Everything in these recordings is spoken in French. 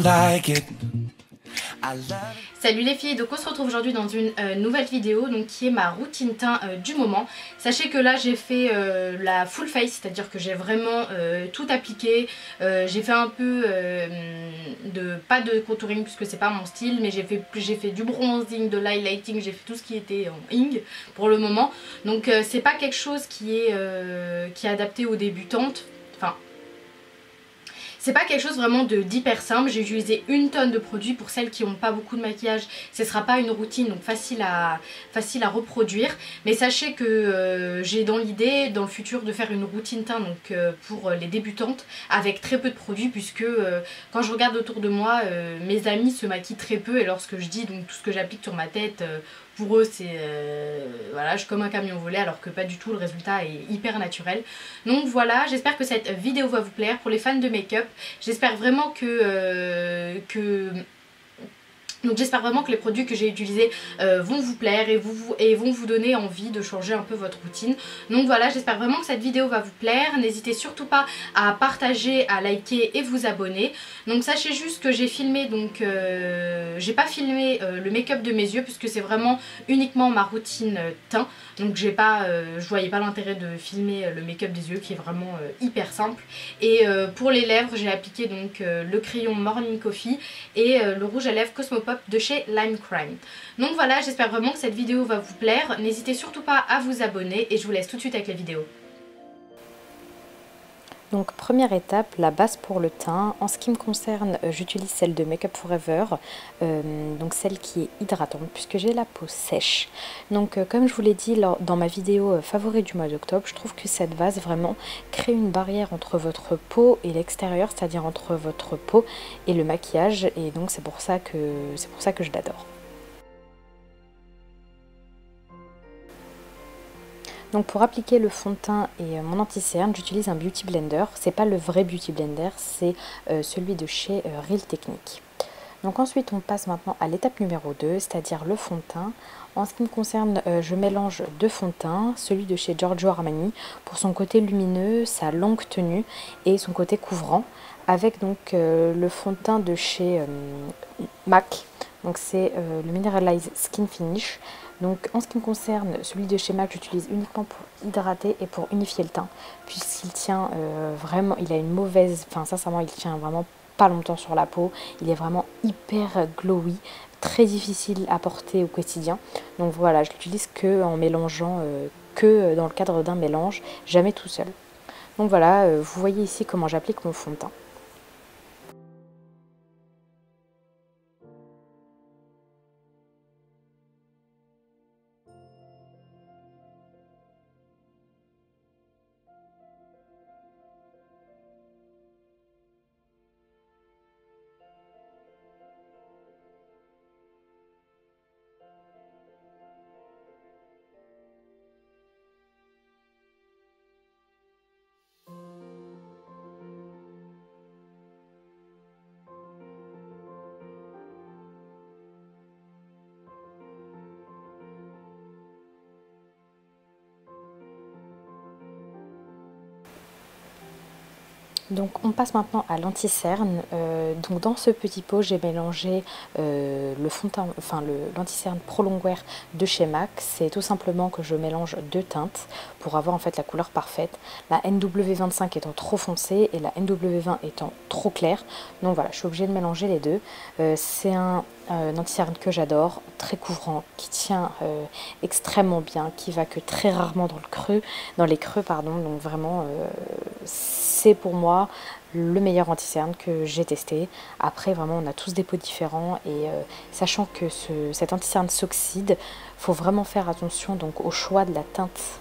like it. Salut les filles, donc on se retrouve aujourd'hui dans une nouvelle vidéo donc qui est ma routine teint du moment. Sachez que là j'ai fait la full face, c'est-à-dire que j'ai vraiment tout appliqué. J'ai fait un peu pas de contouring puisque c'est pas mon style, mais j'ai fait du bronzing, de l'highlighting, j'ai fait tout ce qui était en ing pour le moment. Donc c'est pas quelque chose qui est adapté aux débutantes. Enfin, c'est pas quelque chose vraiment d'hyper simple. J'ai utilisé une tonne de produits. Pour celles qui n'ont pas beaucoup de maquillage, ce sera pas une routine donc facile à reproduire. Mais sachez que j'ai dans l'idée dans le futur de faire une routine teint donc pour les débutantes avec très peu de produits, puisque quand je regarde autour de moi, mes amis se maquillent très peu, et lorsque je dis donc tout ce que j'applique sur ma tête, pour eux c'est voilà, je suis comme un camion volé, alors que pas du tout, le résultat est hyper naturel. Donc voilà, j'espère que cette vidéo va vous plaire. Pour les fans de make-up, j'espère vraiment j'espère vraiment que les produits que j'ai utilisés vont vous plaire et vont vous donner envie de changer un peu votre routine. Donc voilà, j'espère vraiment que cette vidéo va vous plaire. N'hésitez surtout pas à partager, à liker et vous abonner. Donc sachez juste que j'ai filmé, donc j'ai pas filmé le make-up de mes yeux puisque c'est vraiment uniquement ma routine teint. Donc je voyais pas l'intérêt de filmer le make-up des yeux qui est vraiment hyper simple. Et pour les lèvres, j'ai appliqué donc le crayon Morning Coffee et le rouge à lèvres Cosmopop de chez Lime Crime. Donc voilà, j'espère vraiment que cette vidéo va vous plaire. N'hésitez surtout pas à vous abonner et je vous laisse tout de suite avec la vidéo. Donc première étape, la base pour le teint. En ce qui me concerne, j'utilise celle de Make Up Forever, donc celle qui est hydratante puisque j'ai la peau sèche. Donc comme je vous l'ai dit dans ma vidéo favori du mois d'octobre, je trouve que cette base vraiment crée une barrière entre votre peau et l'extérieur, c'est-à-dire entre votre peau et le maquillage, et donc c'est pour ça que je l'adore. Donc pour appliquer le fond de teint et mon anti-cerne, j'utilise un Beauty Blender. C'est pas le vrai Beauty Blender, c'est celui de chez Real Technique. Donc ensuite on passe maintenant à l'étape numéro 2, c'est-à-dire le fond de teint. En ce qui me concerne, je mélange deux fonds de teint, celui de chez Giorgio Armani pour son côté lumineux, sa longue tenue et son côté couvrant, avec donc le fond de teint de chez MAC. Donc c'est le Mineralize Skin Finish. Donc en ce qui me concerne, celui de chez MAC, j'utilise uniquement pour hydrater et pour unifier le teint, puisqu'il tient vraiment, il a une mauvaise, enfin sincèrement il tient vraiment pas longtemps sur la peau, il est vraiment hyper glowy, très difficile à porter au quotidien. Donc voilà, je l'utilise que en mélangeant, que dans le cadre d'un mélange, jamais tout seul. Donc voilà, vous voyez ici comment j'applique mon fond de teint. Donc on passe maintenant à l'anti-cerne. Donc dans ce petit pot, j'ai mélangé le fond de teint, enfin l'anti-cerne Pro Longwear de chez MAC. C'est tout simplement que je mélange deux teintes pour avoir en fait la couleur parfaite. La NW25 étant trop foncée et la NW20 étant trop claire. Donc voilà, je suis obligée de mélanger les deux. C'est un anti-cerne que j'adore, très couvrant, qui tient extrêmement bien, qui va que très rarement dans les creux pardon. Donc vraiment c'est pour moi le meilleur anti-cerne que j'ai testé. Après vraiment on a tous des peaux différents et sachant que cet anti-cerne s'oxyde, faut vraiment faire attention donc au choix de la teinte.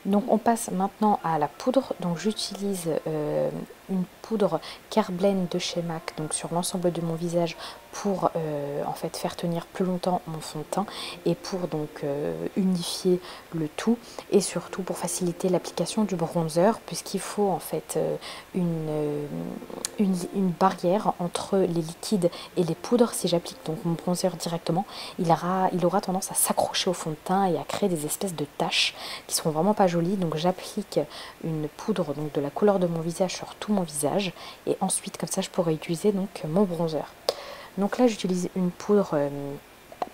Donc on passe maintenant à la poudre. Donc j'utilise une poudre Care Blend de chez MAC donc sur l'ensemble de mon visage pour en fait faire tenir plus longtemps mon fond de teint et pour donc unifier le tout et surtout pour faciliter l'application du bronzer puisqu'il faut en fait une barrière entre les liquides et les poudres. Si j'applique donc mon bronzer directement, il aura tendance à s'accrocher au fond de teint et à créer des espèces de taches qui seront vraiment pas jolies. Donc j'applique une poudre donc de la couleur de mon visage sur tout mon visage et ensuite comme ça je pourrai utiliser donc mon bronzer. Donc là j'utilise une poudre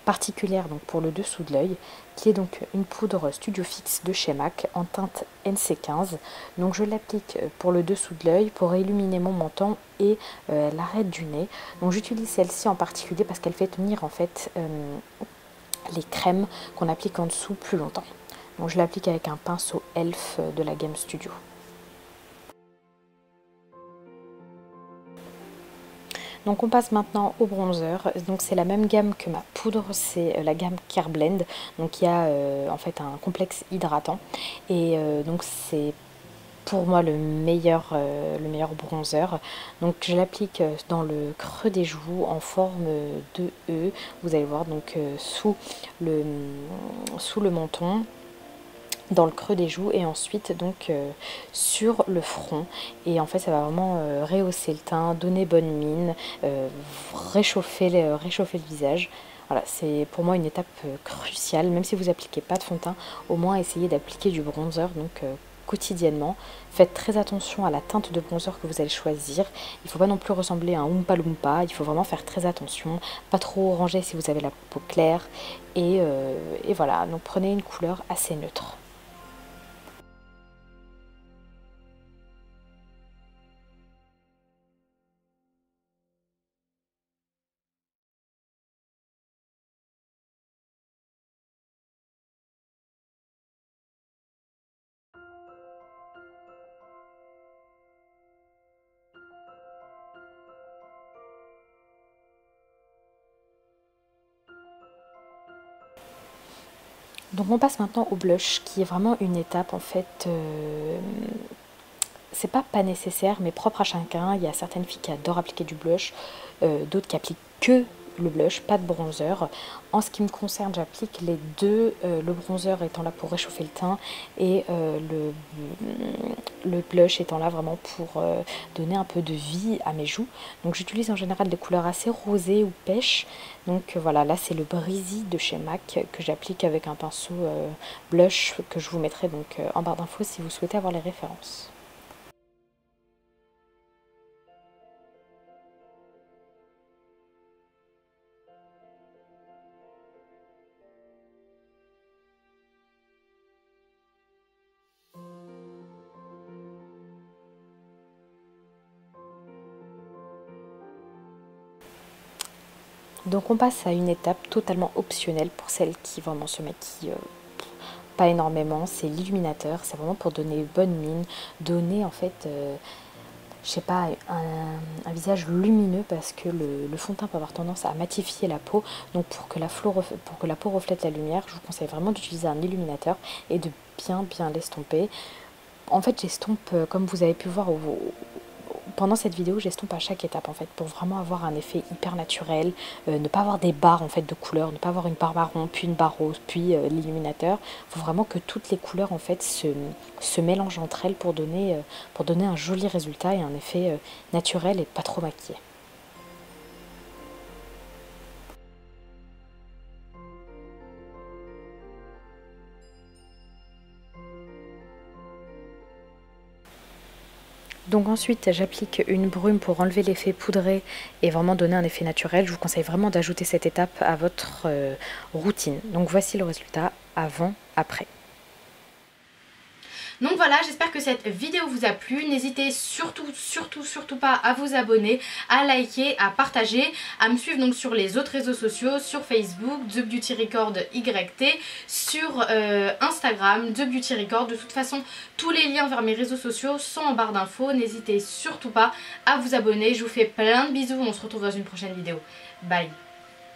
particulière donc pour le dessous de l'œil qui est donc une poudre Studio Fix de chez MAC en teinte NC15. Donc je l'applique pour le dessous de l'œil pour illuminer mon menton et l'arête du nez. Donc j'utilise celle-ci en particulier parce qu'elle fait tenir en fait les crèmes qu'on applique en dessous plus longtemps. Donc je l'applique avec un pinceau Elf de la gamme Studio. Donc on passe maintenant au bronzer. Donc c'est la même gamme que ma poudre, c'est la gamme Care Blend. Donc il y a en fait un complexe hydratant et donc c'est pour moi le meilleur bronzer. Donc je l'applique dans le creux des joues en forme de E. Vous allez voir donc sous le menton, dans le creux des joues et ensuite donc sur le front et en fait ça va vraiment rehausser le teint, donner bonne mine, réchauffer le visage. Voilà, c'est pour moi une étape cruciale, même si vous n'appliquez pas de fond de teint, au moins essayez d'appliquer du bronzer donc quotidiennement. Faites très attention à la teinte de bronzer que vous allez choisir. Il ne faut pas non plus ressembler à un Oompa Loompa, il faut vraiment faire très attention, pas trop orangé si vous avez la peau claire et voilà, donc prenez une couleur assez neutre. Donc on passe maintenant au blush qui est vraiment une étape en fait, c'est pas nécessaire mais propre à chacun. Il y a certaines filles qui adorent appliquer du blush, d'autres qui appliquent que le blush, pas de bronzer. En ce qui me concerne, j'applique les deux, le bronzer étant là pour réchauffer le teint et le blush étant là vraiment pour donner un peu de vie à mes joues. Donc j'utilise en général des couleurs assez rosées ou pêches. Donc voilà, là c'est le Breezy de chez MAC que j'applique avec un pinceau blush que je vous mettrai donc en barre d'infos si vous souhaitez avoir les références. Donc on passe à une étape totalement optionnelle pour celles qui vraiment se maquillent pas énormément, c'est l'illuminateur. C'est vraiment pour donner bonne mine, donner en fait, je sais pas, un visage lumineux parce que le fond de teint peut avoir tendance à matifier la peau. Donc pour que la peau reflète la lumière, je vous conseille vraiment d'utiliser un illuminateur et de bien l'estomper. En fait j'estompe, comme vous avez pu voir pendant cette vidéo, j'estompe à chaque étape en fait pour vraiment avoir un effet hyper naturel, ne pas avoir des barres en fait de couleurs, ne pas avoir une barre marron, puis une barre rose, puis l'illuminateur. Il faut vraiment que toutes les couleurs en fait se mélangent entre elles pour donner un joli résultat et un effet naturel et pas trop maquillé. Donc ensuite j'applique une brume pour enlever l'effet poudré et vraiment donner un effet naturel. Je vous conseille vraiment d'ajouter cette étape à votre routine. Donc voici le résultat avant, après. Donc voilà, j'espère que cette vidéo vous a plu. N'hésitez surtout pas à vous abonner, à liker, à partager, à me suivre donc sur les autres réseaux sociaux, sur Facebook, The Beauty Record YT, sur Instagram, The Beauty Record. De toute façon, tous les liens vers mes réseaux sociaux sont en barre d'infos. N'hésitez surtout pas à vous abonner. Je vous fais plein de bisous. On se retrouve dans une prochaine vidéo. Bye!